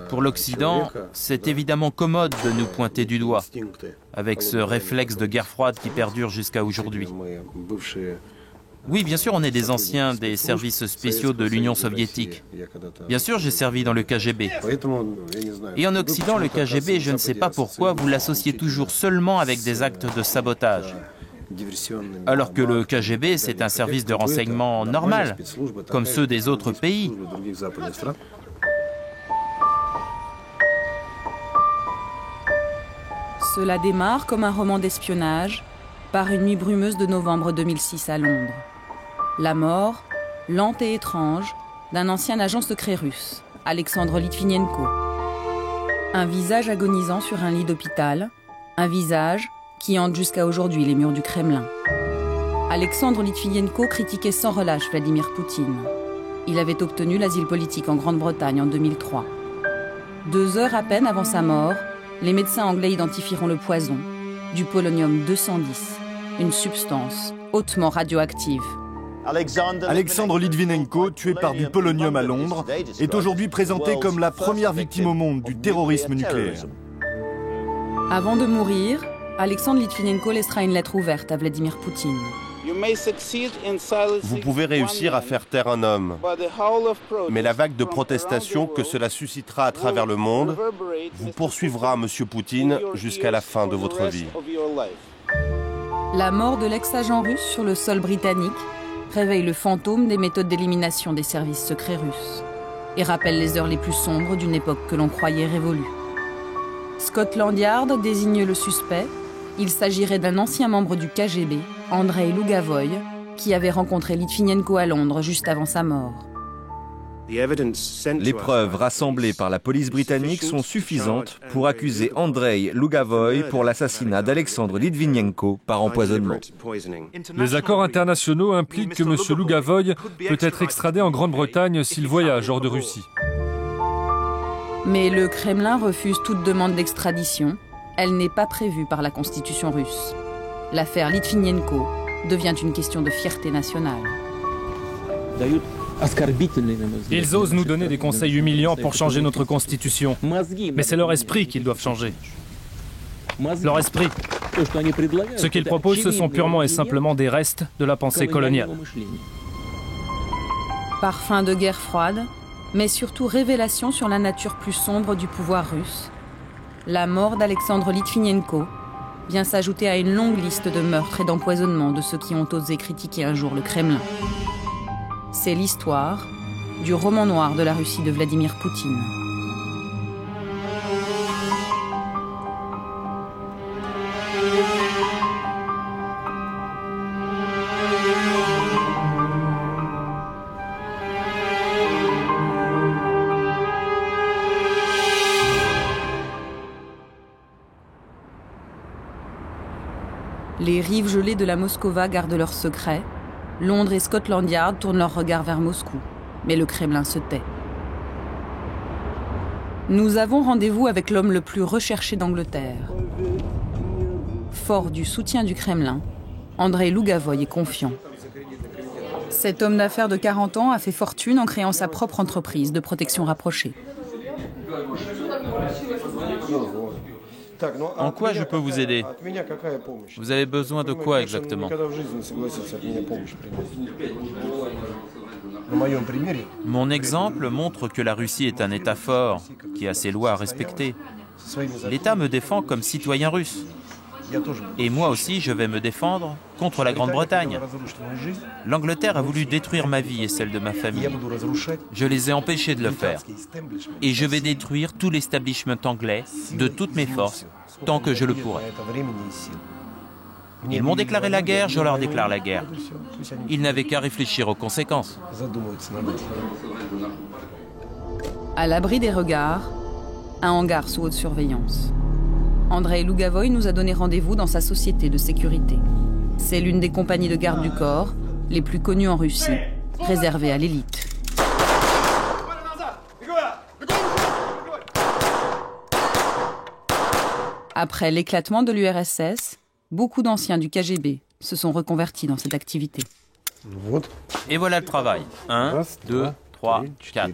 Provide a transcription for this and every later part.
Pour l'Occident, c'est évidemment commode de nous pointer du doigt, avec ce réflexe de guerre froide qui perdure jusqu'à aujourd'hui. Oui, bien sûr, on est des anciens des services spéciaux de l'Union soviétique. Bien sûr, j'ai servi dans le KGB. Et en Occident, le KGB, je ne sais pas pourquoi, vous l'associez toujours seulement avec des actes de sabotage. Alors que le KGB, c'est un service de renseignement normal, comme ceux des autres pays. Cela démarre comme un roman d'espionnage, par une nuit brumeuse de novembre 2006 à Londres. La mort, lente et étrange, d'un ancien agent secret russe, Alexandre Litvinenko. Un visage agonisant sur un lit d'hôpital, un visage qui hante jusqu'à aujourd'hui les murs du Kremlin. Alexandre Litvinenko critiquait sans relâche Vladimir Poutine. Il avait obtenu l'asile politique en Grande-Bretagne en 2003. 2 heures à peine avant sa mort, les médecins anglais identifieront le poison, du polonium-210, une substance hautement radioactive. Alexandre Litvinenko, tué par du polonium à Londres, est aujourd'hui présenté comme la première victime au monde du terrorisme nucléaire. Avant de mourir, Alexandre Litvinenko laissera une lettre ouverte à Vladimir Poutine. Vous pouvez réussir à faire taire un homme, mais la vague de protestation que cela suscitera à travers le monde vous poursuivra, Monsieur Poutine, jusqu'à la fin de votre vie. La mort de l'ex-agent russe sur le sol britannique réveille le fantôme des méthodes d'élimination des services secrets russes et rappelle les heures les plus sombres d'une époque que l'on croyait révolue. Scotland Yard désigne le suspect. Il s'agirait d'un ancien membre du KGB, Andrei Lougavoy, qui avait rencontré Litvinenko à Londres juste avant sa mort. Les preuves rassemblées par la police britannique sont suffisantes pour accuser Andrei Lougavoy pour l'assassinat d'Alexandre Litvinenko par empoisonnement. Les accords internationaux impliquent que M. Lougavoy peut être extradé en Grande-Bretagne s'il voyage hors de Russie. Mais le Kremlin refuse toute demande d'extradition. Elle n'est pas prévue par la Constitution russe. L'affaire Litvinenko devient une question de fierté nationale. Ils osent nous donner des conseils humiliants pour changer notre Constitution. Mais c'est leur esprit qu'ils doivent changer. Leur esprit. Ce qu'ils proposent, ce sont purement et simplement des restes de la pensée coloniale. Parfum de guerre froide, mais surtout révélation sur la nature plus sombre du pouvoir russe. La mort d'Alexandre Litvinenko vient s'ajouter à une longue liste de meurtres et d'empoisonnements de ceux qui ont osé critiquer un jour le Kremlin. C'est l'histoire du roman noir de la Russie de Vladimir Poutine. Les rives gelées de la Moskova gardent leurs secrets. Londres et Scotland Yard tournent leur regard vers Moscou. Mais le Kremlin se tait. Nous avons rendez-vous avec l'homme le plus recherché d'Angleterre. Fort du soutien du Kremlin, Andrei Lougavoy est confiant. Cet homme d'affaires de 40 ans a fait fortune en créant sa propre entreprise de protection rapprochée. En quoi je peux vous aider? Vous avez besoin de quoi exactement? Mon exemple montre que la Russie est un État fort, qui a ses lois à respecter. L'État me défend comme citoyen russe. Et moi aussi, je vais me défendre contre la Grande-Bretagne. L'Angleterre a voulu détruire ma vie et celle de ma famille. Je les ai empêchés de le faire. Et je vais détruire tout l'establishment anglais de toutes mes forces, tant que je le pourrai. Ils m'ont déclaré la guerre, je leur déclare la guerre. Ils n'avaient qu'à réfléchir aux conséquences. À l'abri des regards, un hangar sous haute surveillance. Andrei Lougavoy nous a donné rendez-vous dans sa société de sécurité. C'est l'une des compagnies de garde du corps, les plus connues en Russie, réservée à l'élite. Après l'éclatement de l'URSS, beaucoup d'anciens du KGB se sont reconvertis dans cette activité. Et voilà le travail. 1, 2, 3, 4.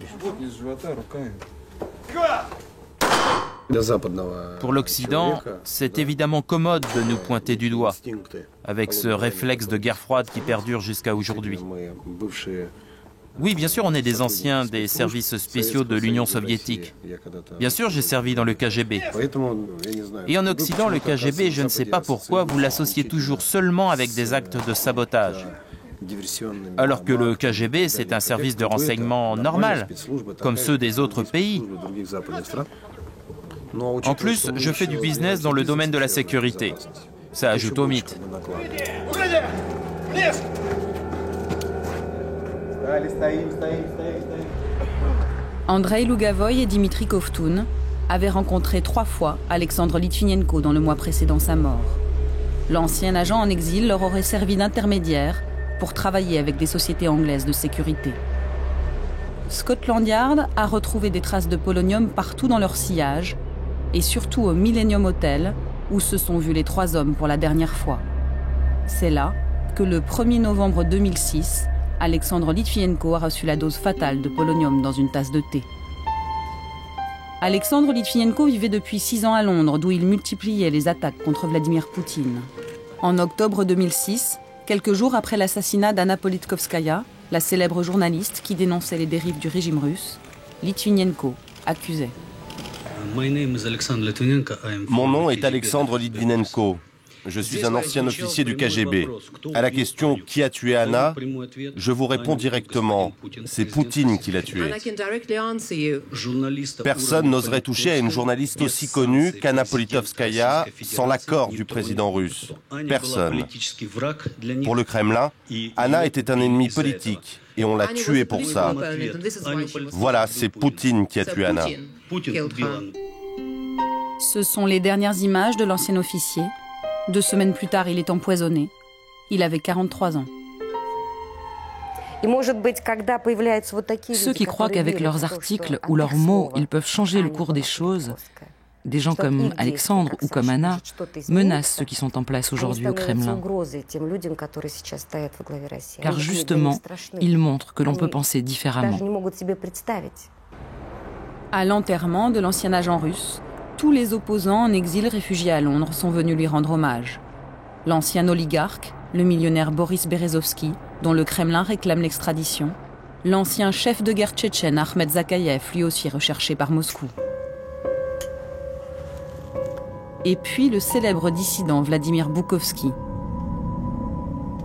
Pour l'Occident, c'est évidemment commode de nous pointer du doigt, avec ce réflexe de guerre froide qui perdure jusqu'à aujourd'hui. Oui, bien sûr, on est des anciens des services spéciaux de l'Union soviétique. Bien sûr, j'ai servi dans le KGB. Et en Occident, le KGB, je ne sais pas pourquoi, vous l'associez toujours seulement avec des actes de sabotage. Alors que le KGB, c'est un service de renseignement normal, comme ceux des autres pays. En plus, je fais du business dans le domaine de la sécurité. Ça ajoute au mythe. Andrei Lougavoy et Dimitri Kovtun avaient rencontré 3 fois Alexandre Litvinenko dans le mois précédant sa mort. L'ancien agent en exil leur aurait servi d'intermédiaire pour travailler avec des sociétés anglaises de sécurité. Scotland Yard a retrouvé des traces de polonium partout dans leur sillage, et surtout au Millennium Hotel, où se sont vus les 3 hommes pour la dernière fois. C'est là que le 1er novembre 2006, Alexandre Litvinenko a reçu la dose fatale de polonium dans une tasse de thé. Alexandre Litvinenko vivait depuis 6 ans à Londres, d'où il multipliait les attaques contre Vladimir Poutine. En octobre 2006, quelques jours après l'assassinat d'Anna Politkovskaya, la célèbre journaliste qui dénonçait les dérives du régime russe, Litvinenko accusait. Mon nom est Alexandre Litvinenko. Je suis un ancien officier du KGB. À la question « Qui a tué Anna ?», je vous réponds directement « C'est Poutine qui l'a tuée ». Personne n'oserait toucher à une journaliste aussi connue qu'Anna Politkovskaya sans l'accord du président russe. Personne. Pour le Kremlin, Anna était un ennemi politique et on l'a tuée pour ça. Voilà, c'est Poutine qui a tué Anna. Ce sont les dernières images de l'ancien officier. 2 semaines plus tard, il est empoisonné. Il avait 43 ans. Ceux qui croient qu'avec leurs articles ou leurs mots, ils peuvent changer le cours des choses, des gens comme Alexandre ou comme Anna, menacent ceux qui sont en place aujourd'hui au Kremlin. Car justement, ils montrent que l'on peut penser différemment. À l'enterrement de l'ancien agent russe, tous les opposants en exil réfugiés à Londres sont venus lui rendre hommage. L'ancien oligarque, le millionnaire Boris Berezovsky, dont le Kremlin réclame l'extradition, l'ancien chef de guerre tchétchène Ahmed Zakayev, lui aussi recherché par Moscou. Et puis le célèbre dissident Vladimir Boukhovski.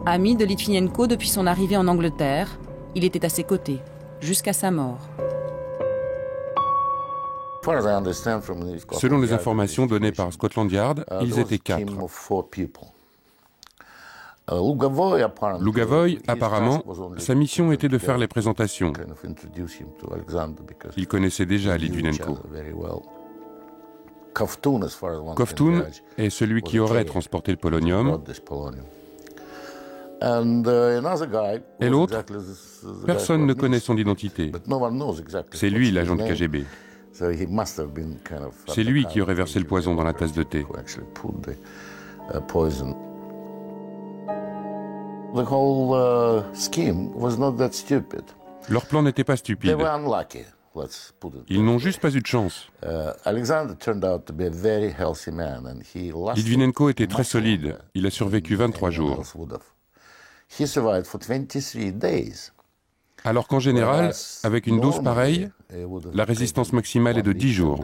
Ami de Litvinenko depuis son arrivée en Angleterre, il était à ses côtés, jusqu'à sa mort. Selon les informations données par Scotland Yard, ils étaient 4. Lougavoy, apparemment, sa mission était de faire les présentations. Il connaissait déjà Litvinenko. Kovtun est celui qui aurait transporté le polonium. Et l'autre, personne ne connaît son identité. C'est lui l'agent de KGB. C'est lui qui aurait versé le poison dans la tasse de thé. Leur plan n'était pas stupide. Ils n'ont juste pas eu de chance. Litvinenko était très solide. Il a survécu 23 jours. Alors qu'en général, avec une dose pareille, la résistance maximale est de 10 jours.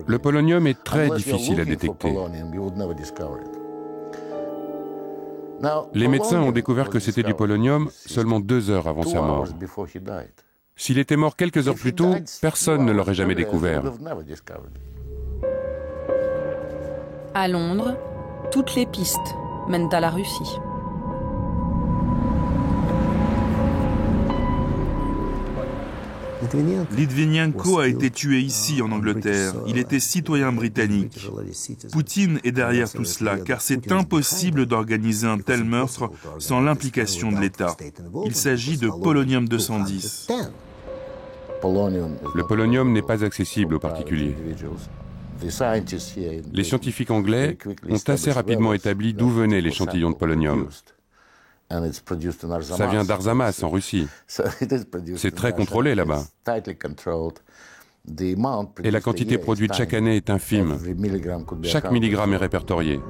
Le polonium est très difficile à détecter. Les médecins ont découvert que c'était du polonium seulement 2 heures avant sa mort. S'il était mort quelques heures plus tôt, personne ne l'aurait jamais découvert. À Londres, toutes les pistes mènent à la Russie. Litvinenko a été tué ici, en Angleterre. Il était citoyen britannique. Poutine est derrière tout cela, car c'est impossible d'organiser un tel meurtre sans l'implication de l'État. Il s'agit de polonium-210. Le polonium n'est pas accessible aux particuliers. Les scientifiques anglais ont assez rapidement établi d'où venait l'échantillon de polonium. Ça vient d'Arzamas, en Russie. C'est très contrôlé là-bas. Et la quantité produite chaque année est infime. Chaque milligramme est répertorié.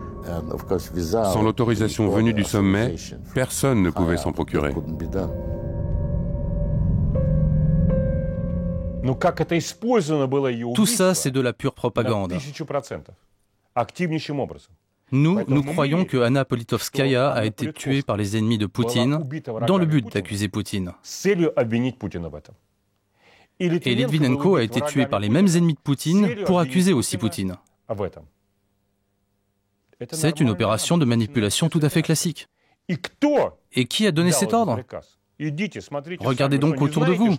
Sans l'autorisation venue du sommet, personne ne pouvait s'en procurer. Tout ça, c'est de la pure propagande. Nous croyons que Anna Politkovskaya a été tuée par les ennemis de Poutine dans le but d'accuser Poutine. Et Litvinenko a été tué par les mêmes ennemis de Poutine pour accuser aussi Poutine. C'est une opération de manipulation tout à fait classique. Et qui a donné cet ordre? Regardez donc autour de vous.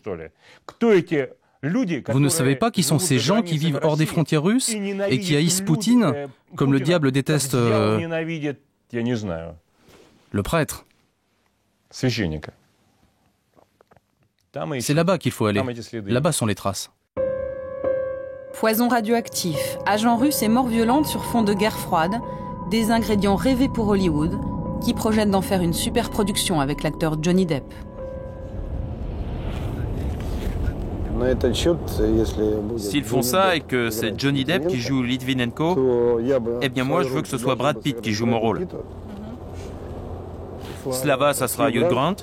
Vous ne savez pas qui sont ces gens qui vivent hors des frontières russes et qui haïssent Poutine comme le diable déteste le prêtre. C'est là-bas qu'il faut aller. Là-bas sont les traces. Poison radioactif, agent russe et mort violente sur fond de guerre froide, des ingrédients rêvés pour Hollywood, qui projette d'en faire une super production avec l'acteur Johnny Depp. S'ils font ça et que c'est Johnny Depp qui joue Litvinenko, eh bien moi je veux que ce soit Brad Pitt qui joue mon rôle. Slava, ça sera Hugh Grant.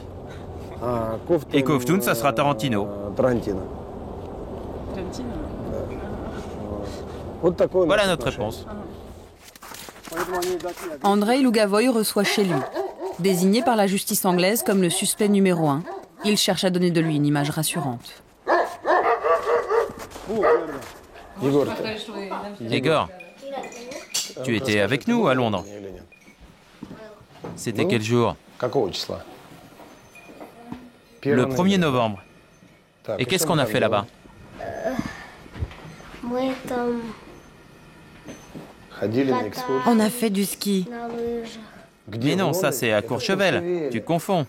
Et Kovtun, ça sera Tarantino. Voilà notre réponse. Andrei Lougavoy reçoit chez lui. Désigné par la justice anglaise comme le suspect numéro 1, il cherche à donner de lui une image rassurante. Igor, tu étais avec nous à Londres. C'était quel jour? Le 1er novembre. Et qu'est-ce qu'on a fait là-bas? On a fait du ski. Mais non, ça c'est à Courchevel. Tu confonds.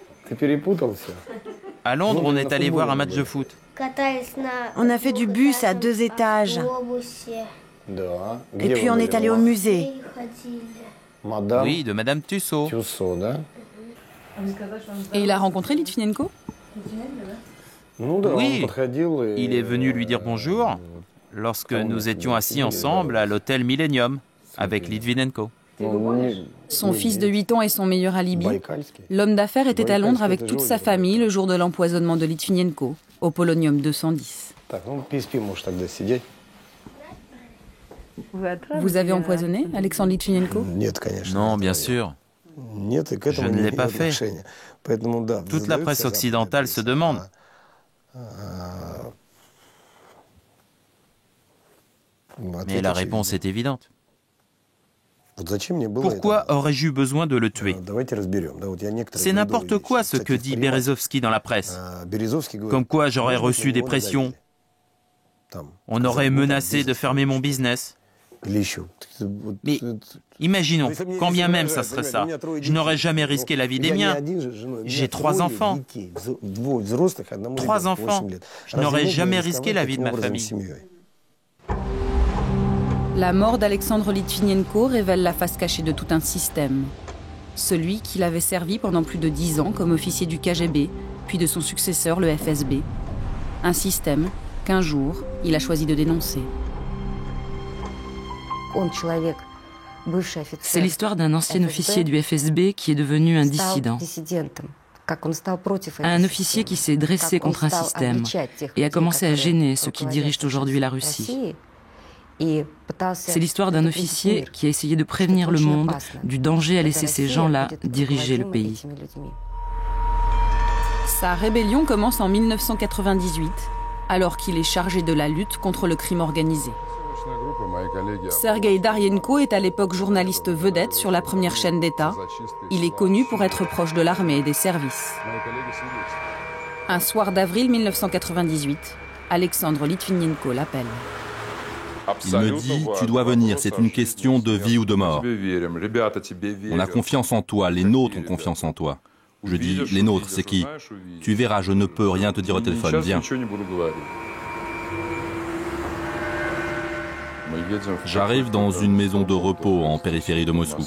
À Londres, on est allé voir un match de foot. On a fait du bus à 2 étages. Et puis on est allé au musée. Oui, de Madame Tussaud. Et il a rencontré Litvinenko? Oui, il est venu lui dire bonjour lorsque nous étions assis ensemble à l'hôtel Millennium avec Litvinenko. Son fils de 8 ans est son meilleur alibi. L'homme d'affaires était à Londres avec toute sa famille le jour de l'empoisonnement de Litvinenko, au polonium 210. Vous avez empoisonné Alexandre Litvinenko? Non, bien sûr. Je ne l'ai pas fait. Toute la presse occidentale se demande. Mais la réponse est évidente. Pourquoi aurais-je eu besoin de le tuer? C'est n'importe quoi ce que dit Berezovsky dans la presse. Comme quoi j'aurais reçu des pressions. On aurait menacé de fermer mon business. Mais imaginons, quand bien même ça serait ça, je n'aurais jamais risqué la vie des miens. J'ai 3 enfants. 3 enfants. Je n'aurais jamais risqué la vie de ma famille. La mort d'Alexandre Litvinenko révèle la face cachée de tout un système. Celui qu'il avait servi pendant plus de 10 ans comme officier du KGB, puis de son successeur, le FSB. Un système qu'un jour, il a choisi de dénoncer. C'est l'histoire d'un ancien officier du FSB qui est devenu un dissident. Un officier qui s'est dressé contre un système et a commencé à gêner ceux qui dirigent aujourd'hui la Russie. C'est l'histoire d'un officier qui a essayé de prévenir le monde du danger à laisser ces gens-là diriger le pays. Sa rébellion commence en 1998, alors qu'il est chargé de la lutte contre le crime organisé. Sergei Darienko est à l'époque journaliste vedette sur la première chaîne d'État. Il est connu pour être proche de l'armée et des services. Un soir d'avril 1998, Alexandre Litvinenko l'appelle. Il me dit, tu dois venir, c'est une question de vie ou de mort. On a confiance en toi, les nôtres ont confiance en toi. Je dis, les nôtres, c'est qui? Tu verras, je ne peux rien te dire au téléphone, viens. J'arrive dans une maison de repos en périphérie de Moscou.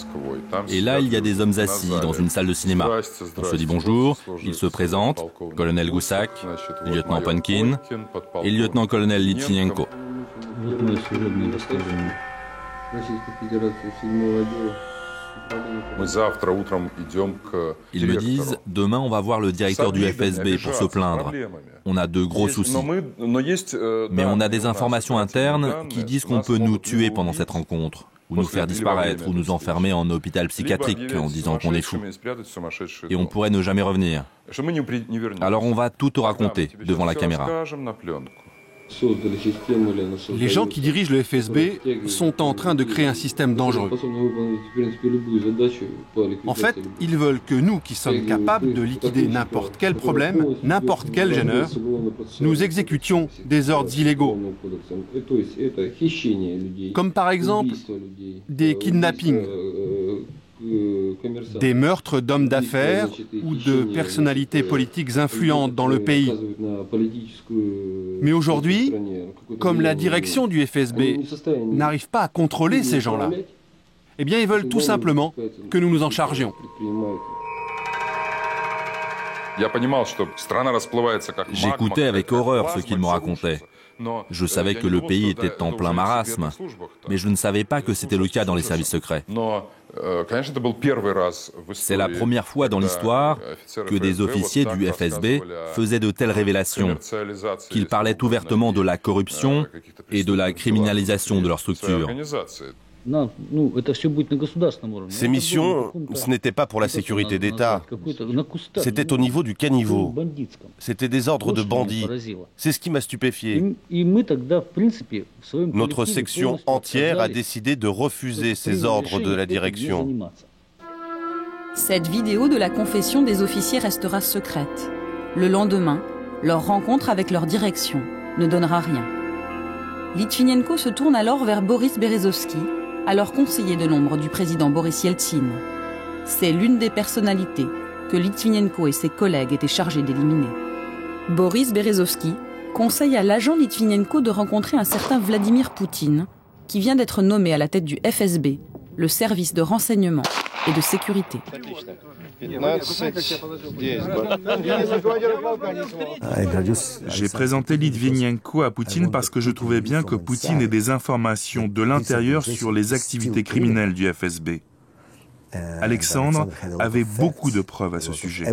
Et là, il y a des hommes assis dans une salle de cinéma. On se dit bonjour, ils se présentent, colonel Goussak, lieutenant Pankin et lieutenant-colonel Litvinenko. Ils me disent, demain on va voir le directeur du FSB pour se plaindre. On a de gros soucis. Mais on a des informations internes qui disent qu'on peut nous tuer pendant cette rencontre, ou nous faire disparaître, ou nous enfermer en hôpital psychiatrique en disant qu'on est fou. Et on pourrait ne jamais revenir. Alors on va tout te raconter devant la caméra. Les gens qui dirigent le FSB sont en train de créer un système dangereux. En fait, ils veulent que nous, qui sommes capables de liquider n'importe quel problème, n'importe quel gêneur, nous exécutions des ordres illégaux. Comme par exemple des kidnappings, des meurtres d'hommes d'affaires ou de personnalités politiques influentes dans le pays. Mais aujourd'hui, comme la direction du FSB n'arrive pas à contrôler ces gens-là, eh bien ils veulent tout simplement que nous nous en chargions. J'écoutais avec horreur ce qu'ils me racontaient. Je savais que le pays était en plein marasme, mais je ne savais pas que c'était le cas dans les services secrets. C'est la première fois dans l'histoire que des officiers du FSB faisaient de telles révélations, qu'ils parlaient ouvertement de la corruption et de la criminalisation de leur structure. Ces missions, ce n'était pas pour la sécurité d'État. C'était au niveau du caniveau. C'était des ordres de bandits. C'est ce qui m'a stupéfié. Notre section entière a décidé de refuser ces ordres de la direction. Cette vidéo de la confession des officiers restera secrète. Le lendemain, leur rencontre avec leur direction ne donnera rien. Litvinenko se tourne alors vers Boris Berezovsky, alors conseiller de l'ombre du président Boris Yeltsin. C'est l'une des personnalités que Litvinenko et ses collègues étaient chargés d'éliminer. Boris Berezovsky conseille à l'agent Litvinenko de rencontrer un certain Vladimir Poutine, qui vient d'être nommé à la tête du FSB, le service de renseignement et de sécurité. J'ai présenté Litvinenko à Poutine parce que je trouvais bien que Poutine ait des informations de l'intérieur sur les activités criminelles du FSB. Alexandre avait beaucoup de preuves à ce sujet.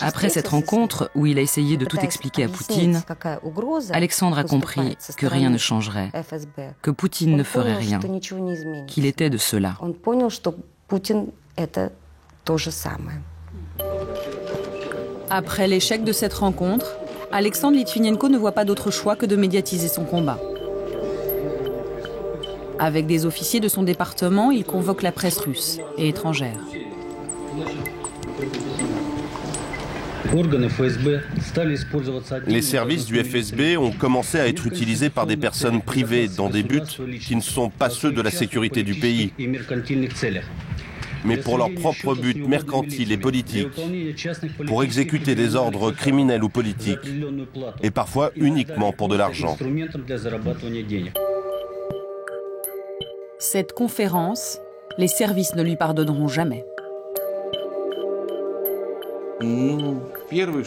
Après cette rencontre, où il a essayé de tout expliquer à Poutine, Alexandre a compris que rien ne changerait, que Poutine ne ferait rien, qu'il était de ceux-là. Après l'échec de cette rencontre, Alexandre Litvinenko ne voit pas d'autre choix que de médiatiser son combat. Avec des officiers de son département, il convoque la presse russe et étrangère. Les services du FSB ont commencé à être utilisés par des personnes privées dans des buts qui ne sont pas ceux de la sécurité du pays, mais pour leurs propres buts mercantiles et politiques, pour exécuter des ordres criminels ou politiques, et parfois uniquement pour de l'argent. Cette conférence, les services ne lui pardonneront jamais.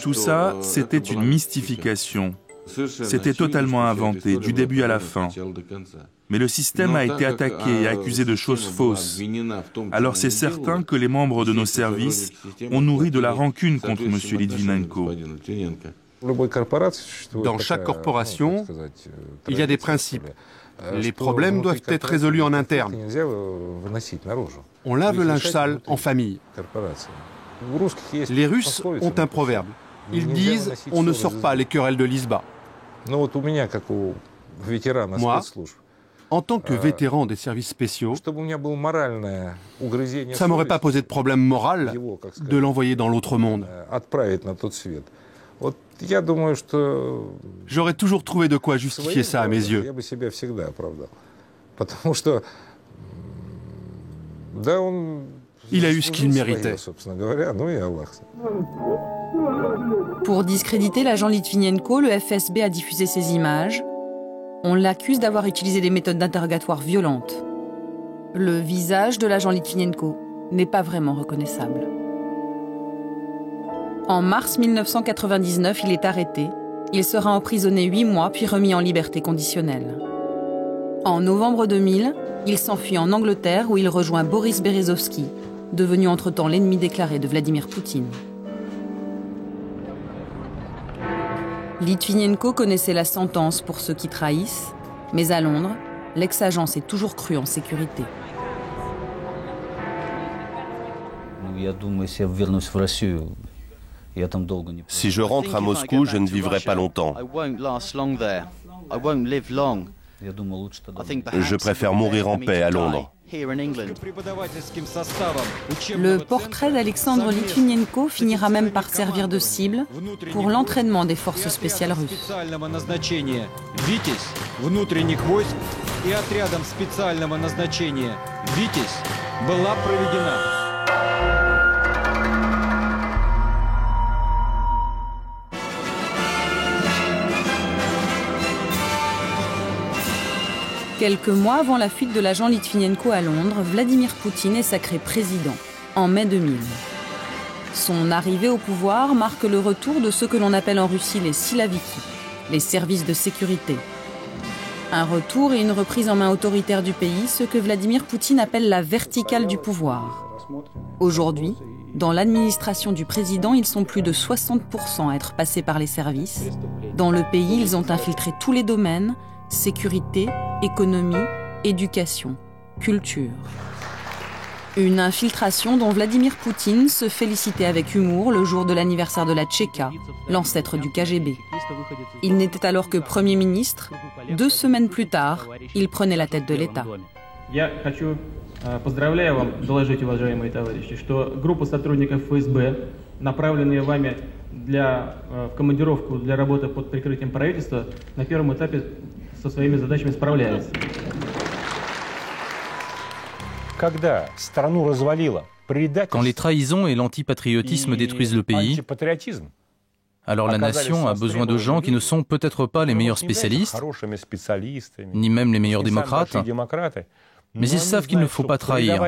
Tout ça, c'était une mystification. C'était totalement inventé, du début à la fin. Mais le système a été attaqué et accusé de choses fausses. Alors c'est certain que les membres de nos services ont nourri de la rancune contre M. Litvinenko. Dans chaque corporation, il y a des principes. Les problèmes doivent être résolus en interne. On lave le linge sale en famille. Les Russes ont un proverbe. Ils disent « on ne sort pas les querelles de l'Izba ». Moi, en tant que vétéran des services spéciaux, ça ne m'aurait pas posé de problème moral de l'envoyer dans l'autre monde. J'aurais toujours trouvé de quoi justifier ça à mes yeux. Il a eu ce qu'il méritait. Pour discréditer l'agent Litvinenko, le FSB a diffusé ces images. On l'accuse d'avoir utilisé des méthodes d'interrogatoire violentes. Le visage de l'agent Litvinenko n'est pas vraiment reconnaissable. En mars 1999, il est arrêté. Il sera emprisonné 8 mois puis remis en liberté conditionnelle. En novembre 2000, il s'enfuit en Angleterre où il rejoint Boris Berezovsky, devenu entre-temps l'ennemi déclaré de Vladimir Poutine. Litvinenko connaissait la sentence pour ceux qui trahissent, mais à Londres, l'ex-agent s'est toujours cru en sécurité. Si je rentre à Moscou, je ne vivrai pas longtemps. Je préfère mourir en paix à Londres. Le portrait d'Alexandre Litvinenko finira même par servir de cible pour l'entraînement des forces spéciales russes. Quelques mois avant la fuite de l'agent Litvinenko à Londres, Vladimir Poutine est sacré président, en mai 2000. Son arrivée au pouvoir marque le retour de ce que l'on appelle en Russie les silaviki, les services de sécurité. Un retour et une reprise en main autoritaire du pays, ce que Vladimir Poutine appelle la verticale du pouvoir. Aujourd'hui, dans l'administration du président, ils sont plus de 60% à être passés par les services. Dans le pays, ils ont infiltré tous les domaines, sécurité, économie, éducation, culture. Une infiltration dont Vladimir Poutine se félicitait avec humour le jour de l'anniversaire de la Tchéka, l'ancêtre du KGB. Il n'était alors que Premier ministre. 2 semaines plus tard, il prenait la tête de l'État. Поздравляю вам, доложить, уважаемые товарищи, что группа сотрудников ФСБ, направленные вами в командировку для работы под прикрытием правительства, на первом этапе со своими задачами справляется. Quand les trahisons et l'antipatriotisme détruisent le pays, alors la nation a besoin de gens qui ne sont peut-être pas les meilleurs spécialistes, ni même les meilleurs démocrates, mais ils savent qu'il ne faut pas trahir,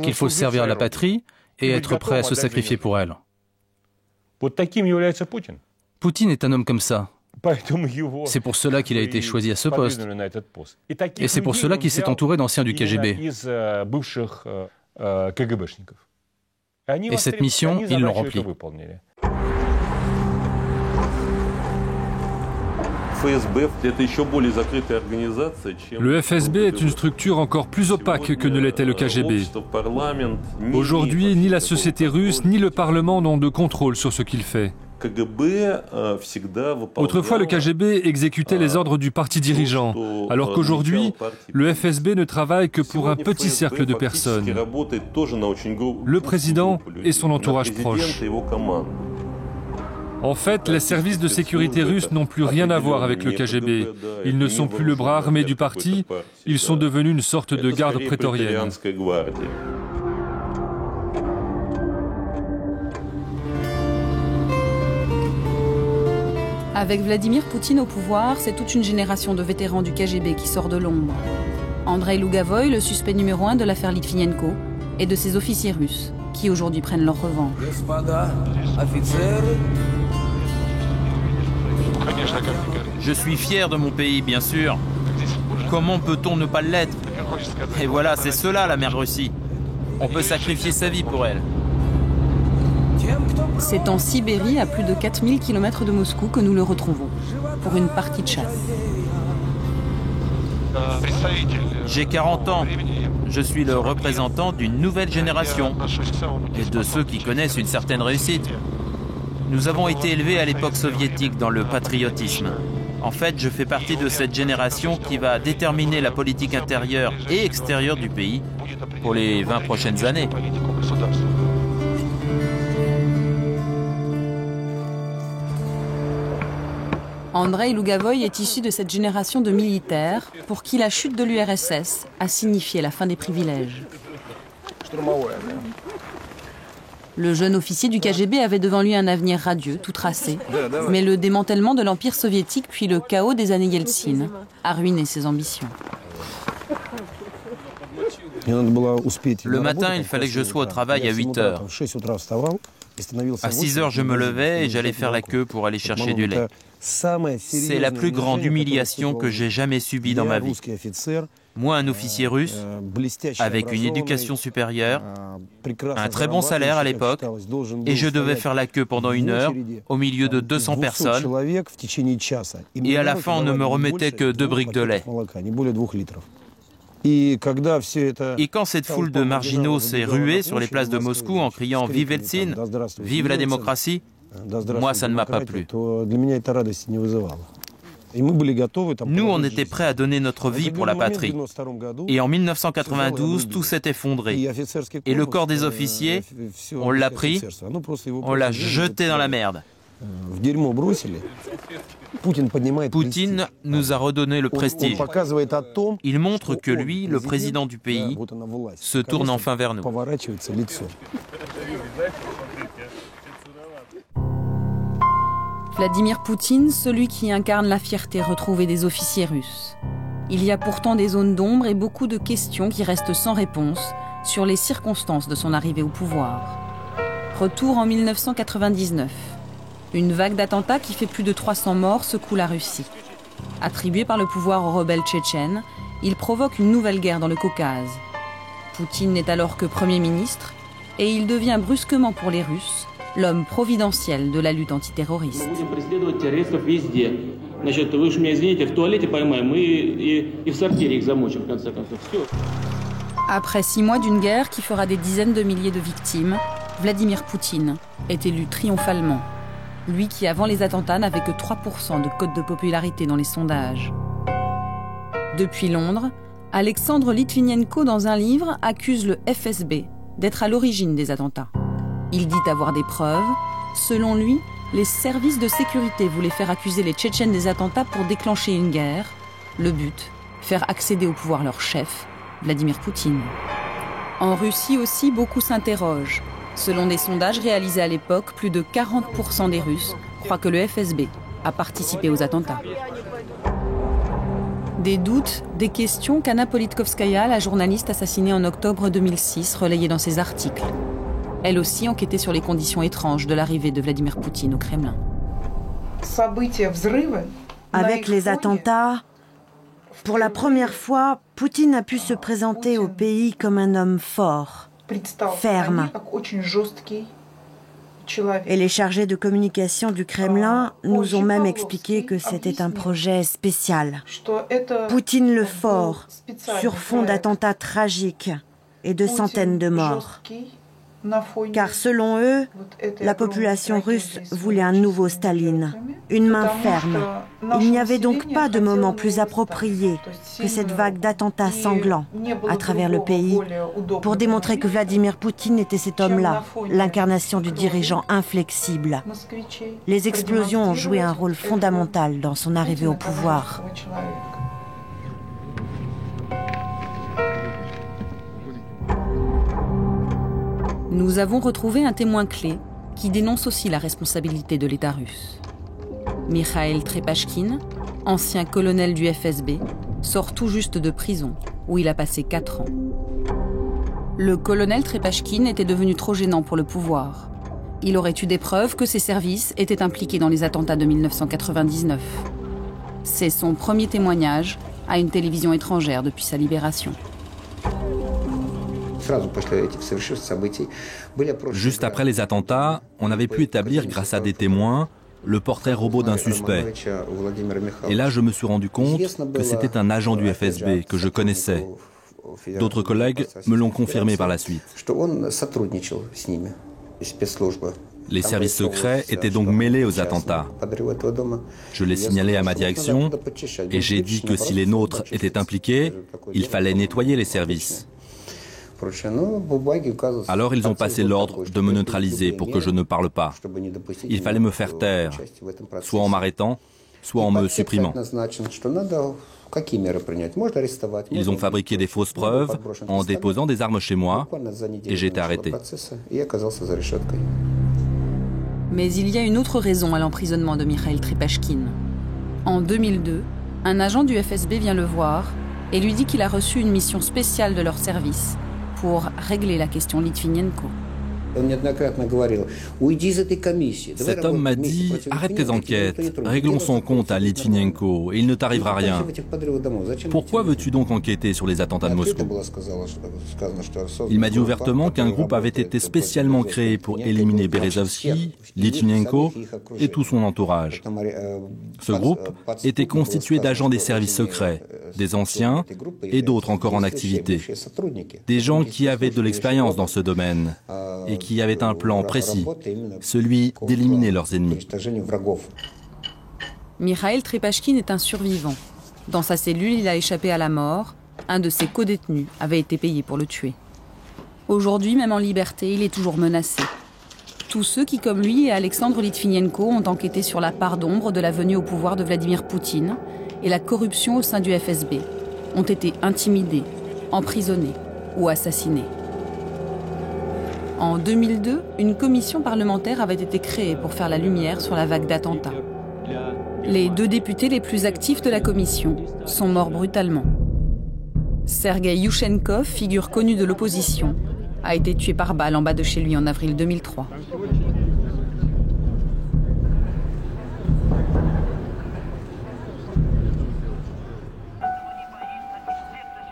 qu'il faut servir la patrie et être prêt à se sacrifier pour elle. Poutine est un homme comme ça. C'est pour cela qu'il a été choisi à ce poste. Et c'est pour cela qu'il s'est entouré d'anciens du KGB. Et cette mission, ils l'ont remplie. Le FSB est une structure encore plus opaque que ne l'était le KGB. Aujourd'hui, ni la société russe ni le Parlement n'ont de contrôle sur ce qu'il fait. Autrefois, le KGB exécutait les ordres du parti dirigeant, alors qu'aujourd'hui, le FSB ne travaille que pour un petit cercle de personnes. Le président et son entourage proche. En fait, les services de sécurité russes n'ont plus rien à voir avec le KGB. Ils ne sont plus le bras armé du parti, ils sont devenus une sorte de garde prétorienne. Avec Vladimir Poutine au pouvoir, c'est toute une génération de vétérans du KGB qui sort de l'ombre. Andrei Lougavoy, le suspect numéro 1 de l'affaire Litvinenko, et de ses officiers russes, qui aujourd'hui prennent leur revanche. Je suis fier de mon pays, bien sûr. Comment peut-on ne pas l'être? Et voilà, c'est cela la mère Russie. On peut sacrifier sa vie pour elle. C'est en Sibérie, à plus de 4000 km de Moscou, que nous le retrouvons, pour une partie de chasse. J'ai 40 ans. Je suis le représentant d'une nouvelle génération et de ceux qui connaissent une certaine réussite. Nous avons été élevés à l'époque soviétique dans le patriotisme. En fait, je fais partie de cette génération qui va déterminer la politique intérieure et extérieure du pays pour les 20 prochaines années. Andrei Lougavoy est issu de cette génération de militaires pour qui la chute de l'URSS a signifié la fin des privilèges. Le jeune officier du KGB avait devant lui un avenir radieux, tout tracé. Mais le démantèlement de l'Empire soviétique puis le chaos des années Yeltsin a ruiné ses ambitions. Le matin, il fallait que je sois au travail à 8 heures. À 6 heures, je me levais et j'allais faire la queue pour aller chercher du lait. C'est la plus grande humiliation que j'ai jamais subie dans ma vie. Moi, un officier russe, avec une éducation supérieure, un très bon salaire à l'époque, et je devais faire la queue pendant 1 heure, au milieu de 200 personnes, et à la fin, on ne me remettait que 2 briques de lait. Et quand cette foule de marginaux s'est ruée sur les places de Moscou en criant « Vive Eltsine !»« Vive la démocratie !» moi, ça ne m'a pas plu. Nous, on était prêts à donner notre vie pour la patrie. Et en 1992, tout s'est effondré. Et le corps des officiers, on l'a pris, on l'a jeté dans la merde. Poutine nous a redonné le prestige. Il montre que lui, le président du pays, se tourne enfin vers nous. Vladimir Poutine, celui qui incarne la fierté retrouvée des officiers russes. Il y a pourtant des zones d'ombre et beaucoup de questions qui restent sans réponse sur les circonstances de son arrivée au pouvoir. Retour en 1999. Une vague d'attentats qui fait plus de 300 morts secoue la Russie. Attribué par le pouvoir aux rebelles tchétchènes, il provoque une nouvelle guerre dans le Caucase. Poutine n'est alors que Premier ministre et il devient brusquement pour les Russes l'homme providentiel de la lutte antiterroriste. Après 6 mois d'une guerre qui fera des dizaines de milliers de victimes, Vladimir Poutine est élu triomphalement. Lui qui, avant les attentats, n'avait que 3% de cote de popularité dans les sondages. Depuis Londres, Alexandre Litvinenko, dans un livre, accuse le FSB d'être à l'origine des attentats. Il dit avoir des preuves. Selon lui, les services de sécurité voulaient faire accuser les Tchétchènes des attentats pour déclencher une guerre. Le but, faire accéder au pouvoir leur chef, Vladimir Poutine. En Russie aussi, beaucoup s'interrogent. Selon des sondages réalisés à l'époque, plus de 40% des Russes croient que le FSB a participé aux attentats. Des doutes, des questions qu'Anna Politkovskaya, la journaliste assassinée en octobre 2006, relayait dans ses articles. Elle aussi enquêtait sur les conditions étranges de l'arrivée de Vladimir Poutine au Kremlin. Avec les attentats, pour la première fois, Poutine a pu se présenter au pays comme un homme fort, ferme. Et les chargés de communication du Kremlin nous ont même expliqué que c'était un projet spécial. Poutine le fort, sur fond d'attentats tragiques et de centaines de morts. Car selon eux, la population russe voulait un nouveau Staline, une main ferme. Il n'y avait donc pas de moment plus approprié que cette vague d'attentats sanglants à travers le pays pour démontrer que Vladimir Poutine était cet homme-là, l'incarnation du dirigeant inflexible. Les explosions ont joué un rôle fondamental dans son arrivée au pouvoir. Nous avons retrouvé un témoin clé qui dénonce aussi la responsabilité de l'État russe. Mikhail Trepashkin, ancien colonel du FSB, sort tout juste de prison, où il a passé 4 ans. Le colonel Trepashkin était devenu trop gênant pour le pouvoir. Il aurait eu des preuves que ses services étaient impliqués dans les attentats de 1999. C'est son premier témoignage à une télévision étrangère depuis sa libération. Juste après les attentats, on avait pu établir, grâce à des témoins, le portrait robot d'un suspect. Et là, je me suis rendu compte que c'était un agent du FSB que je connaissais. D'autres collègues me l'ont confirmé par la suite. Les services secrets étaient donc mêlés aux attentats. Je l'ai signalé à ma direction et j'ai dit que si les nôtres étaient impliqués, il fallait nettoyer les services. Alors ils ont passé l'ordre de me neutraliser pour que je ne parle pas. Il fallait me faire taire, soit en m'arrêtant, soit en me supprimant. Ils ont fabriqué des fausses preuves en déposant des armes chez moi et j'ai été arrêté. Mais il y a une autre raison à l'emprisonnement de Mikhail Tripashkin. En 2002, un agent du FSB vient le voir et lui dit qu'il a reçu une mission spéciale de leur service pour régler la question Litvinenko. Cet homme m'a dit « Arrête tes enquêtes, réglons son compte à Litvinenko et il ne t'arrivera rien. Pourquoi veux-tu donc enquêter sur les attentats de Moscou ?» Il m'a dit ouvertement qu'un groupe avait été spécialement créé pour éliminer Berezovsky, Litvinenko et tout son entourage. Ce groupe était constitué d'agents des services secrets, des anciens et d'autres encore en activité. Des gens qui avaient de l'expérience dans ce domaine et qui avaient un plan précis, celui d'éliminer leurs ennemis. Mikhail Tripashkin est un survivant. Dans sa cellule, il a échappé à la mort. Un de ses codétenus avait été payé pour le tuer. Aujourd'hui, même en liberté, il est toujours menacé. Tous ceux qui, comme lui et Alexandre Litvinenko, ont enquêté sur la part d'ombre de la venue au pouvoir de Vladimir Poutine et la corruption au sein du FSB, ont été intimidés, emprisonnés ou assassinés. En 2002, une commission parlementaire avait été créée pour faire la lumière sur la vague d'attentats. Les 2 députés les plus actifs de la commission sont morts brutalement. Sergei Yushchenkov, figure connue de l'opposition, a été tué par balle en bas de chez lui en avril 2003.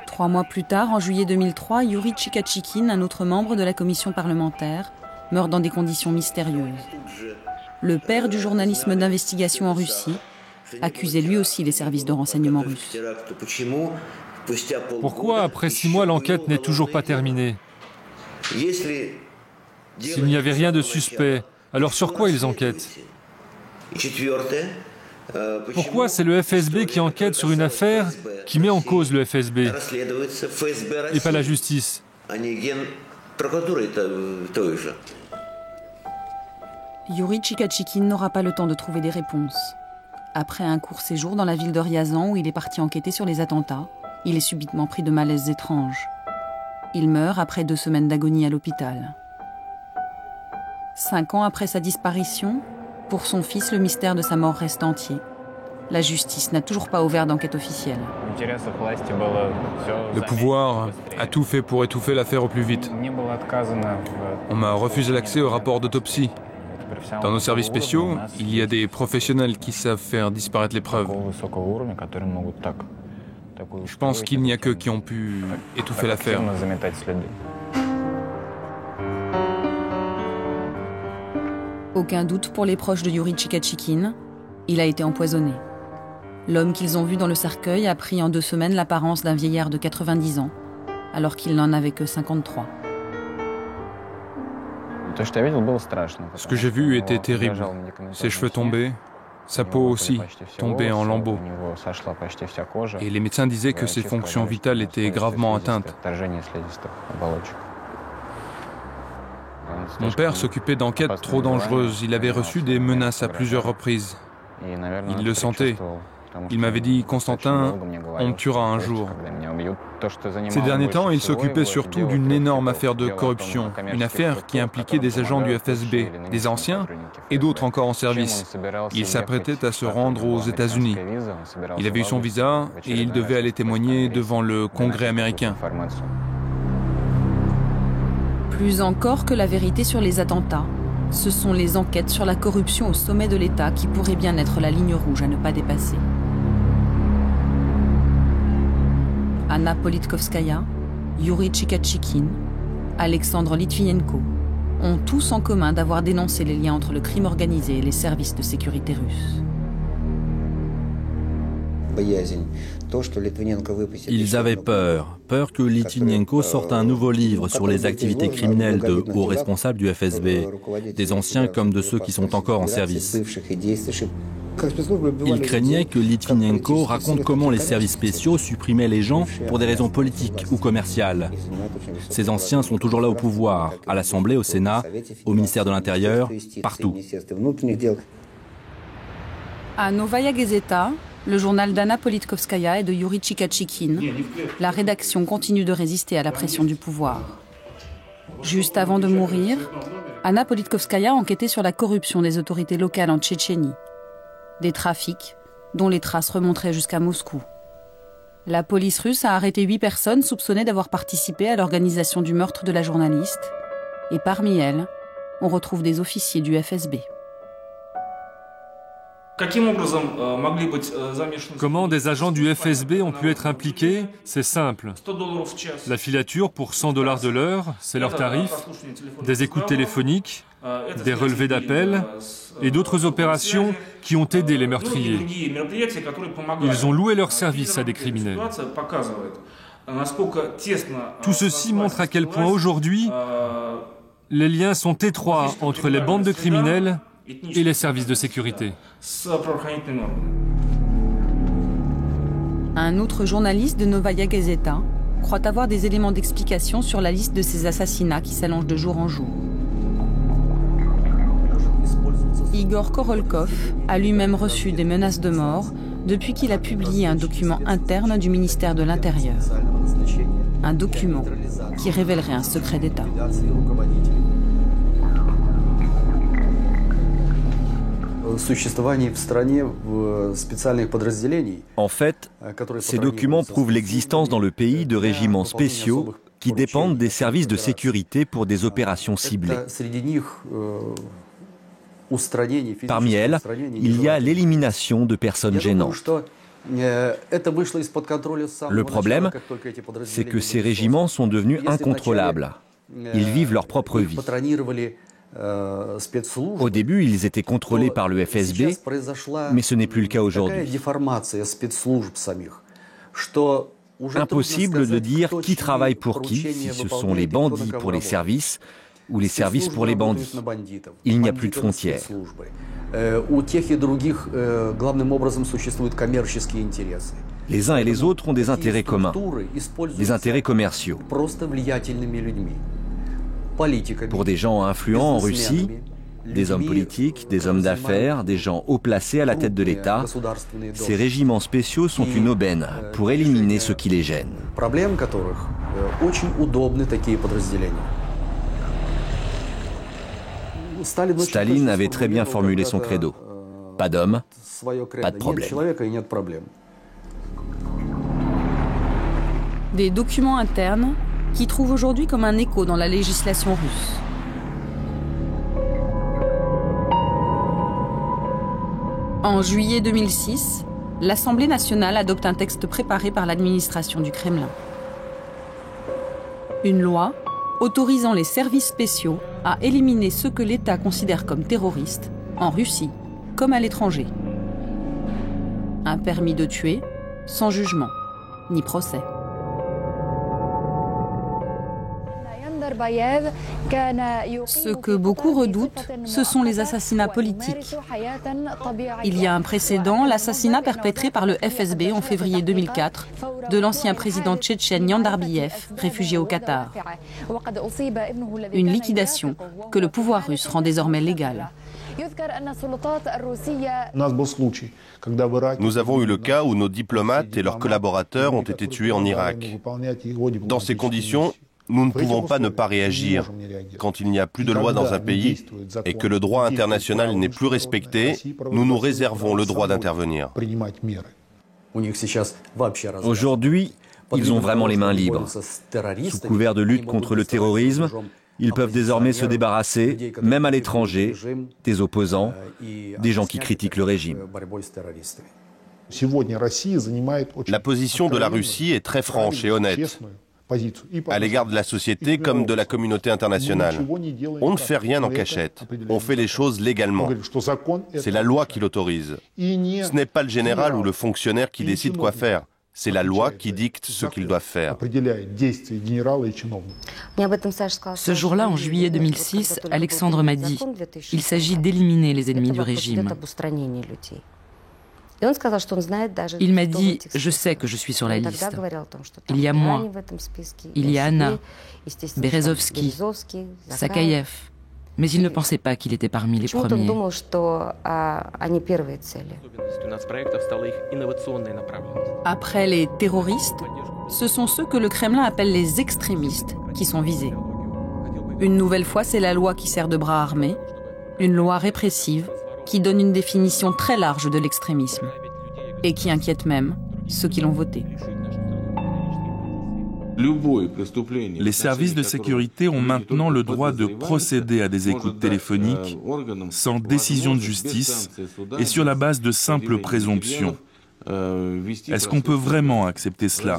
Trois mois plus tard, en juillet 2003, Yuri Tchikatchikine, un autre membre de la commission parlementaire, meurt dans des conditions mystérieuses. Le père du journalisme d'investigation en Russie accusait lui aussi les services de renseignement russes. Pourquoi, après 6 mois, l'enquête n'est toujours pas terminée? S'il n'y avait rien de suspect, alors sur quoi ils enquêtent? Pourquoi c'est le FSB qui enquête sur une affaire qui met en cause le FSB et pas la justice? Yuri Tchikatchikine n'aura pas le temps de trouver des réponses. Après un court séjour dans la ville de Ryazan où il est parti enquêter sur les attentats, il est subitement pris de malaises étranges. Il meurt après 2 semaines d'agonie à l'hôpital. 5 ans après sa disparition, pour son fils, le mystère de sa mort reste entier. La justice n'a toujours pas ouvert d'enquête officielle. Le pouvoir a tout fait pour étouffer l'affaire au plus vite. On m'a refusé l'accès au rapport d'autopsie. Dans nos services spéciaux, il y a des professionnels qui savent faire disparaître les preuves. Je pense qu'il n'y a qu'eux qui ont pu étouffer l'affaire. Aucun doute pour les proches de Yuri Tchikatchikine, il a été empoisonné. L'homme qu'ils ont vu dans le cercueil a pris en 2 semaines l'apparence d'un vieillard de 90 ans, alors qu'il n'en avait que 53. Ce que j'ai vu était terrible. Ses cheveux tombaient, sa peau aussi, tombée en lambeaux. Et les médecins disaient que ses fonctions vitales étaient gravement atteintes. Mon père s'occupait d'enquêtes trop dangereuses. Il avait reçu des menaces à plusieurs reprises. Il le sentait. Il m'avait dit « Constantin, on me tuera un jour ». Ces derniers temps, il s'occupait surtout d'une énorme affaire de corruption. Une affaire qui impliquait des agents du FSB, des anciens et d'autres encore en service. Il s'apprêtait à se rendre aux États-Unis. Il avait eu son visa et il devait aller témoigner devant le Congrès américain. Plus encore que la vérité sur les attentats, ce sont les enquêtes sur la corruption au sommet de l'État qui pourraient bien être la ligne rouge à ne pas dépasser. Anna Politkovskaya, Yuri Tchikatchikine, Alexandre Litvinenko ont tous en commun d'avoir dénoncé les liens entre le crime organisé et les services de sécurité russes. Ils avaient peur que Litvinenko sorte un nouveau livre sur les activités criminelles de hauts responsables du FSB, des anciens comme de ceux qui sont encore en service. Ils craignaient que Litvinenko raconte comment les services spéciaux supprimaient les gens pour des raisons politiques ou commerciales. Ces anciens sont toujours là au pouvoir, à l'Assemblée, au Sénat, au ministère de l'Intérieur, partout. À Novaya Gazeta, le journal d'Anna Politkovskaya et de Yuri Tchikatchikine, la rédaction continue de résister à la pression du pouvoir. Juste avant de mourir, Anna Politkovskaya enquêtait sur la corruption des autorités locales en Tchétchénie. Des trafics dont les traces remonteraient jusqu'à Moscou. La police russe a arrêté 8 personnes soupçonnées d'avoir participé à l'organisation du meurtre de la journaliste. Et parmi elles, on retrouve des officiers du FSB. Comment des agents du FSB ont pu être impliqués? C'est simple. La filature pour $100 de l'heure, c'est leur tarif, des écoutes téléphoniques, des relevés d'appels et d'autres opérations qui ont aidé les meurtriers. Ils ont loué leurs services à des criminels. Tout ceci montre à quel point aujourd'hui, les liens sont étroits entre les bandes de criminels et les services de sécurité. Un autre journaliste de Novaya Gazeta croit avoir des éléments d'explication sur la liste de ces assassinats qui s'allonge de jour en jour. Igor Korolkov a lui-même reçu des menaces de mort depuis qu'il a publié un document interne du ministère de l'Intérieur. Un document qui révélerait un secret d'État. En fait, ces documents prouvent l'existence dans le pays de régiments spéciaux qui dépendent des services de sécurité pour des opérations ciblées. Parmi elles, il y a l'élimination de personnes gênantes. Le problème, c'est que ces régiments sont devenus incontrôlables. Ils vivent leur propre vie. Au début, ils étaient contrôlés par le FSB, mais ce n'est plus le cas aujourd'hui. Impossible de dire qui travaille pour qui, si ce sont les bandits pour les services ou les services pour les bandits. Il n'y a plus de frontières. Les uns et les autres ont des intérêts communs, des intérêts commerciaux. Pour des gens influents en Russie, des hommes politiques, des hommes d'affaires, des gens haut placés à la tête de l'État, ces régiments spéciaux sont une aubaine pour éliminer ceux qui les gênent. Staline avait très bien formulé son credo. Pas d'homme, pas de problème. Des documents internes qui trouvent aujourd'hui comme un écho dans la législation russe. En juillet 2006, l'Assemblée nationale adopte un texte préparé par l'administration du Kremlin. Une loi autorisant les services spéciaux à éliminer ceux que l'État considère comme terroristes, en Russie comme à l'étranger. Un permis de tuer, sans jugement, ni procès. Ce que beaucoup redoutent, ce sont les assassinats politiques. Il y a un précédent, l'assassinat perpétré par le FSB en février 2004 de l'ancien président tchétchène Yandarbiyev, réfugié au Qatar. Une liquidation que le pouvoir russe rend désormais légale. Nous avons eu le cas où nos diplomates et leurs collaborateurs ont été tués en Irak. Dans ces conditions, nous ne pouvons pas ne pas réagir. Quand il n'y a plus de loi dans un pays et que le droit international n'est plus respecté, nous nous réservons le droit d'intervenir. Aujourd'hui, ils ont vraiment les mains libres. Sous couvert de lutte contre le terrorisme, ils peuvent désormais se débarrasser, même à l'étranger, des opposants, des gens qui critiquent le régime. La position de la Russie est très franche et honnête à l'égard de la société comme de la communauté internationale. On ne fait rien en cachette, on fait les choses légalement. C'est la loi qui l'autorise. Ce n'est pas le général ou le fonctionnaire qui décide quoi faire. C'est la loi qui dicte ce qu'ils doivent faire. Ce jour-là, en juillet 2006, Alexandre m'a dit « Il s'agit d'éliminer les ennemis du régime ». Il m'a dit « Je sais que je suis sur la liste. Il y a moi, il y a Anna, Berezovski, Sakayev, Mais il ne pensait pas qu'il était parmi les premiers. Après les terroristes, ce sont ceux que le Kremlin appelle les extrémistes qui sont visés. Une nouvelle fois, c'est la loi qui sert de bras armé, une loi répressive qui donne une définition très large de l'extrémisme et qui inquiète même ceux qui l'ont voté. Les services de sécurité ont maintenant le droit de procéder à des écoutes téléphoniques sans décision de justice et sur la base de simples présomptions. Est-ce qu'on peut vraiment accepter cela?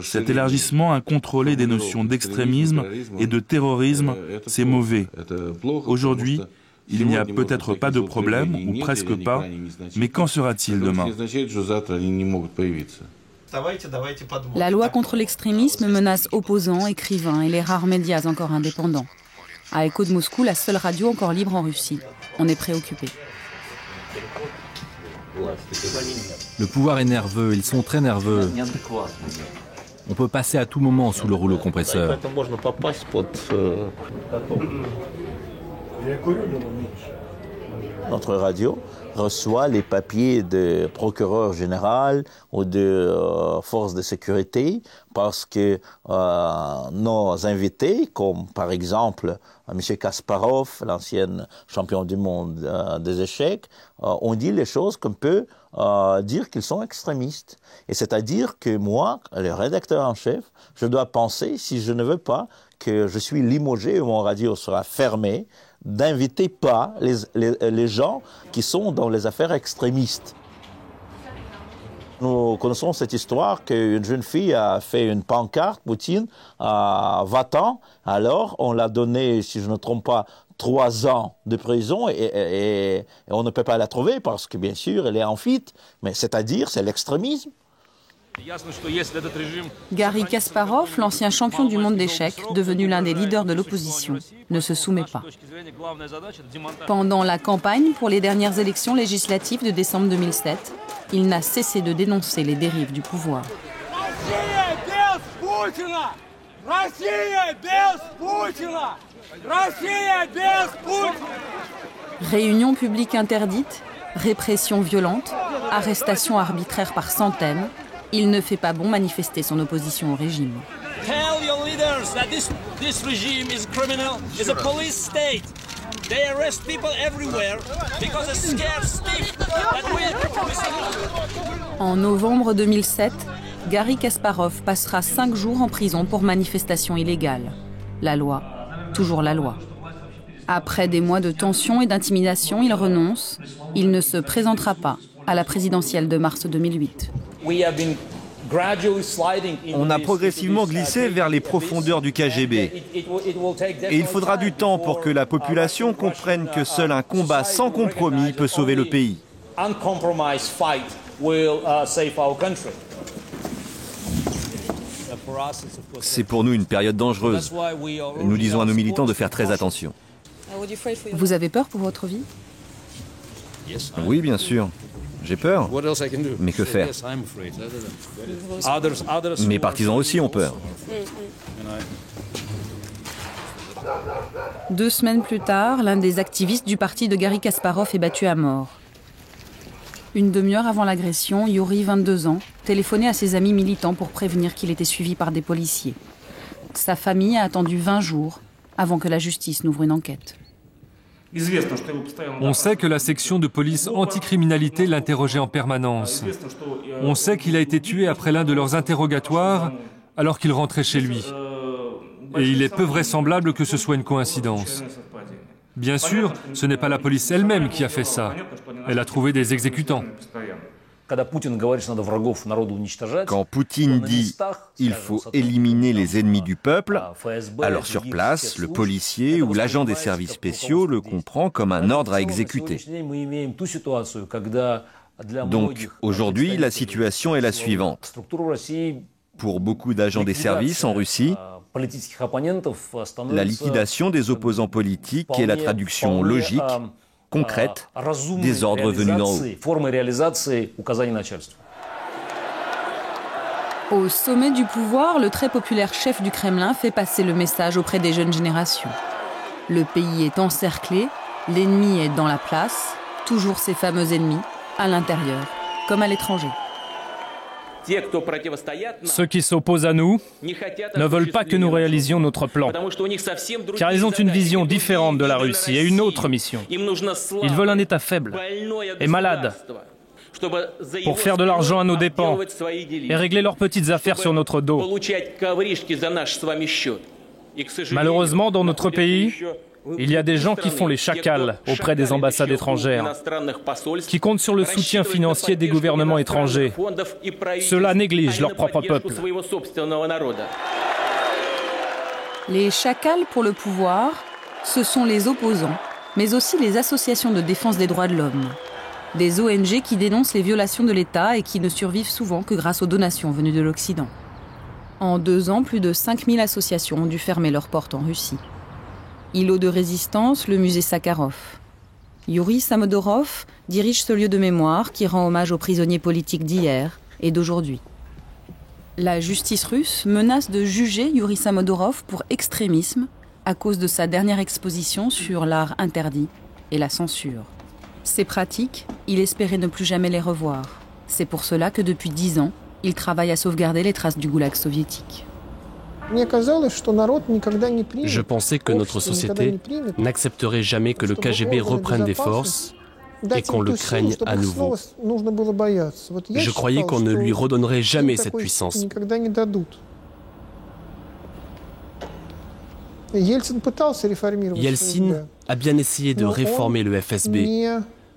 Cet élargissement incontrôlé des notions d'extrémisme et de terrorisme, c'est mauvais. Aujourd'hui, il n'y a peut-être pas de problème, ou presque pas, mais qu'en sera-t-il demain? La loi contre l'extrémisme menace opposants, écrivains et les rares médias encore indépendants. À Écho de Moscou, la seule radio encore libre en Russie. On est préoccupé. Le pouvoir est nerveux, ils sont très nerveux. On peut passer à tout moment sous le rouleau compresseur. Notre radio reçoit les papiers de procureur général ou de forces de sécurité parce que nos invités, comme par exemple M. Kasparov, l'ancien champion du monde des échecs, ont dit les choses qu'on peut dire qu'ils sont extrémistes. Et c'est-à-dire que moi, le rédacteur en chef, je dois penser, si je ne veux pas que je suis limogé ou mon radio sera fermé, d'inviter pas les gens qui sont dans les affaires extrémistes. Nous connaissons cette histoire qu'une jeune fille a fait une pancarte, Poutine, à 20 ans. Alors, on l'a donné, si je ne me trompe pas, 3 ans de prison et on ne peut pas la trouver parce que, bien sûr, elle est en fuite. Mais c'est-à-dire, c'est l'extrémisme. Garry Kasparov, l'ancien champion du monde d'échecs, devenu l'un des leaders de l'opposition, ne se soumet pas. Pendant la campagne pour les dernières élections législatives de décembre 2007, il n'a cessé de dénoncer les dérives du pouvoir. Réunions publiques interdites, répression violente, arrestations arbitraires par centaines. Il ne fait pas bon manifester son opposition au régime. Tell your leaders that this regime is criminal, is a police state. They arrest people everywhere because they're scared stiff. En novembre 2007, Garry Kasparov passera 5 jours en prison pour manifestation illégale. La loi, toujours la loi. Après des mois de tension et d'intimidation, il renonce. Il ne se présentera pas à la présidentielle de mars 2008. On a progressivement glissé vers les profondeurs du KGB. Et il faudra du temps pour que la population comprenne que seul un combat sans compromis peut sauver le pays. C'est pour nous une période dangereuse. Nous disons à nos militants de faire très attention. Vous avez peur pour votre vie? Oui, bien sûr. J'ai peur. Mais que faire? Mes partisans aussi ont peur. 2 semaines plus tard, l'un des activistes du parti de Garry Kasparov est battu à mort. Une demi-heure avant l'agression, Yuri, 22 ans, téléphonait à ses amis militants pour prévenir qu'il était suivi par des policiers. Sa famille a attendu 20 jours avant que la justice n'ouvre une enquête. On sait que la section de police anticriminalité l'interrogeait en permanence. On sait qu'il a été tué après l'un de leurs interrogatoires alors qu'il rentrait chez lui. Et il est peu vraisemblable que ce soit une coïncidence. Bien sûr, ce n'est pas la police elle-même qui a fait ça. Elle a trouvé des exécutants. Quand Poutine dit « il faut éliminer les ennemis du peuple », alors sur place, le policier ou l'agent des services spéciaux le comprend comme un ordre à exécuter. Donc aujourd'hui, la situation est la suivante. Pour beaucoup d'agents des services en Russie, la liquidation des opposants politiques est la traduction logique, concrète, des ordres venus d'en haut. Au sommet du pouvoir, le très populaire chef du Kremlin fait passer le message auprès des jeunes générations. Le pays est encerclé, l'ennemi est dans la place, toujours ces fameux ennemis, à l'intérieur comme à l'étranger. Ceux qui s'opposent à nous ne veulent pas que nous réalisions notre plan, car ils ont une vision différente de la Russie et une autre mission. Ils veulent un État faible et malade, pour faire de l'argent à nos dépens et régler leurs petites affaires sur notre dos. Malheureusement, dans notre pays, il y a des gens qui font les chacals auprès des ambassades étrangères, qui comptent sur le soutien financier des gouvernements étrangers. Ceux-là négligent leur propre peuple. Les chacals pour le pouvoir, ce sont les opposants, mais aussi les associations de défense des droits de l'homme. Des ONG qui dénoncent les violations de l'État et qui ne survivent souvent que grâce aux donations venues de l'Occident. En 2 ans, plus de 5000 associations ont dû fermer leurs portes en Russie. Îlot de résistance, le musée Sakharov. Yuri Samodorov dirige ce lieu de mémoire qui rend hommage aux prisonniers politiques d'hier et d'aujourd'hui. La justice russe menace de juger Yuri Samodorov pour extrémisme à cause de sa dernière exposition sur l'art interdit et la censure. Ces pratiques, il espérait ne plus jamais les revoir. C'est pour cela que depuis 10 ans, il travaille à sauvegarder les traces du goulag soviétique. Je pensais que notre société n'accepterait jamais que le KGB reprenne des forces et qu'on le craigne à nouveau. Je croyais qu'on ne lui redonnerait jamais cette puissance. Yeltsin a bien essayé de réformer le FSB,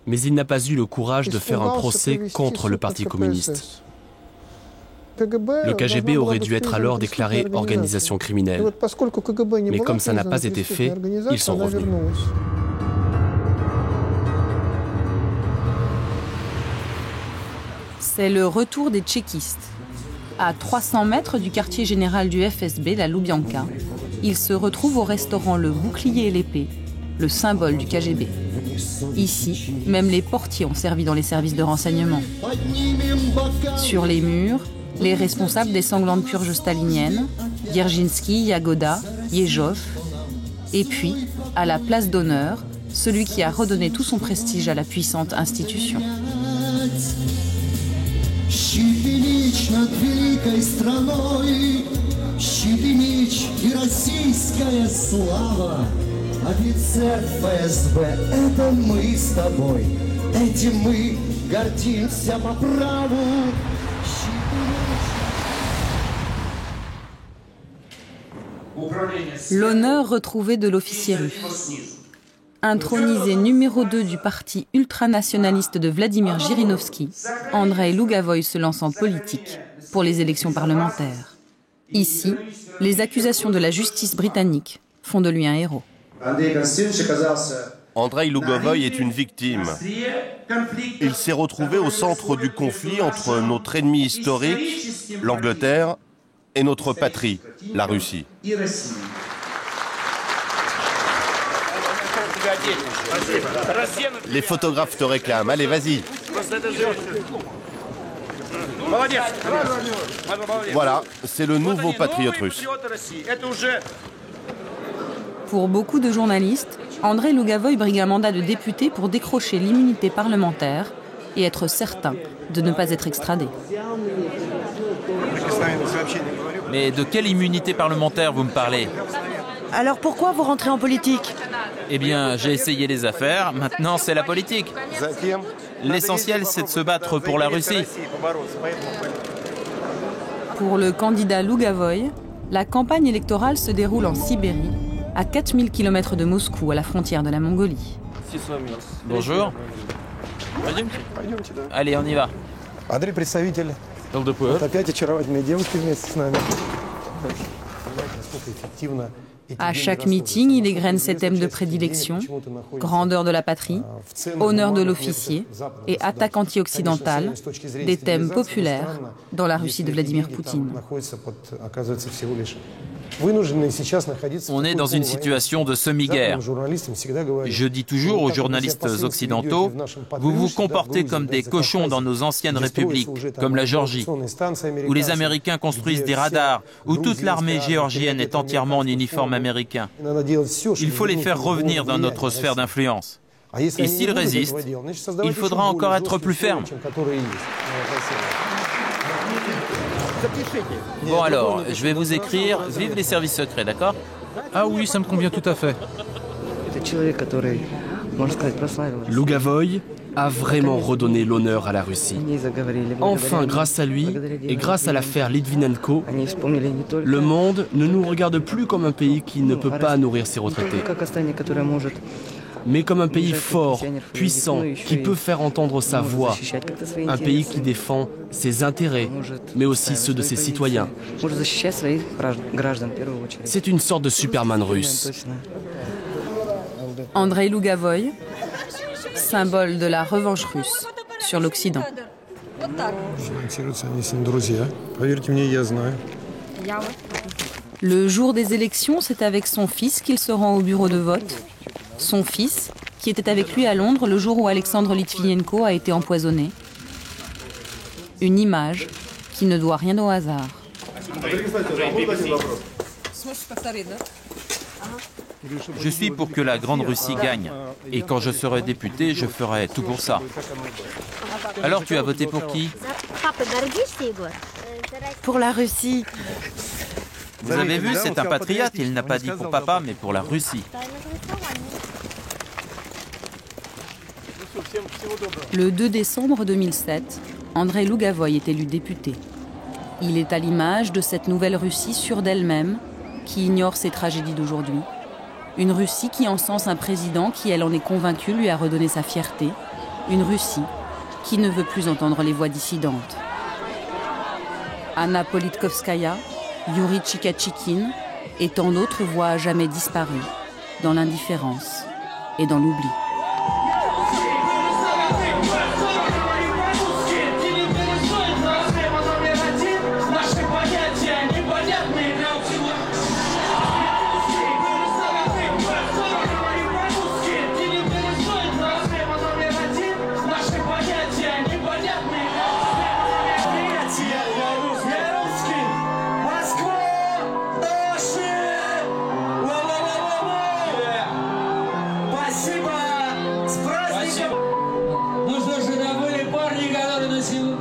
mais il n'a pas eu le courage de faire un procès contre le Parti communiste. Le KGB aurait dû être alors déclaré organisation criminelle. Mais comme ça n'a pas été fait, ils sont revenus. C'est le retour des tchéquistes. À 300 mètres du quartier général du FSB, la Loubianka, ils se retrouvent au restaurant Le Bouclier et l'Épée, le symbole du KGB. Ici, même les portiers ont servi dans les services de renseignement. Sur les murs, les responsables des sanglantes purges staliniennes, Dierginski, Yagoda, Yezhov, et puis, à la place d'honneur, celui qui a redonné tout son prestige à la puissante institution. L'honneur retrouvé de l'officier russe. Intronisé numéro 2 du parti ultranationaliste de Vladimir Jirinovski, Andrei Lougavoy se lance en politique pour les élections parlementaires. Ici, les accusations de la justice britannique font de lui un héros. Andrei Lougavoy est une victime. Il s'est retrouvé au centre du conflit entre notre ennemi historique, l'Angleterre, et notre patrie, la Russie. Les photographes te réclament. Allez, vas-y. Voilà, c'est le nouveau patriote russe. Pour beaucoup de journalistes, Andrei Lougavoy brigue un mandat de député pour décrocher l'immunité parlementaire et être certain de ne pas être extradé. Mais de quelle immunité parlementaire vous me parlez? Alors pourquoi vous rentrez en politique? Eh bien, j'ai essayé les affaires, maintenant c'est la politique. L'essentiel, c'est de se battre pour la Russie. Pour le candidat Lougavoy, la campagne électorale se déroule en Sibérie, à 4000 km de Moscou, à la frontière de la Mongolie. Bonjour. Allez, on y va. À chaque meeting, il égrène ses thèmes de prédilection, grandeur de la patrie, honneur de l'officier et attaque anti-occidentale, des thèmes populaires dans la Russie de Vladimir Poutine. On est dans une situation de semi-guerre. Je dis toujours aux journalistes occidentaux, vous vous comportez comme des cochons dans nos anciennes républiques, comme la Géorgie, où les Américains construisent des radars, où toute l'armée géorgienne est entièrement en uniforme américain. Il faut les faire revenir dans notre sphère d'influence. Et s'ils résistent, il faudra encore être plus ferme. Bon alors, je vais vous écrire « Vive les services secrets », d'accord? Ah oui, ça me convient tout à fait. Lougavoy a vraiment redonné l'honneur à la Russie. Enfin, grâce à lui et grâce à l'affaire Litvinenko, le monde ne nous regarde plus comme un pays qui ne peut pas nourrir ses retraités, mais comme un pays fort, puissant, qui peut faire entendre sa voix, un pays qui défend ses intérêts, mais aussi ceux de ses citoyens. C'est une sorte de Superman russe. Andrei Lougavoy, symbole de la revanche russe sur l'Occident. Le jour des élections, c'est avec son fils qu'il se rend au bureau de vote. Son fils, qui était avec lui à Londres le jour où Alexandre Litvinenko a été empoisonné. Une image qui ne doit rien au hasard. Je suis pour que la Grande Russie gagne. Et quand je serai député, je ferai tout pour ça. Alors tu as voté pour qui? Pour la Russie. Vous avez vu, c'est un patriote. Il n'a pas dit pour papa, mais pour la Russie. Le 2 décembre 2007, Andrei Lougavoy est élu député. Il est à l'image de cette nouvelle Russie sûre d'elle-même, qui ignore ses tragédies d'aujourd'hui. Une Russie qui encense un président qui, elle en est convaincue, lui a redonné sa fierté. Une Russie qui ne veut plus entendre les voix dissidentes. Anna Politkovskaya, Yuri Tchikatchikine et tant d'autres voix à jamais disparues, dans l'indifférence et dans l'oubli. Ну что ж, это были парни, которые на сегодня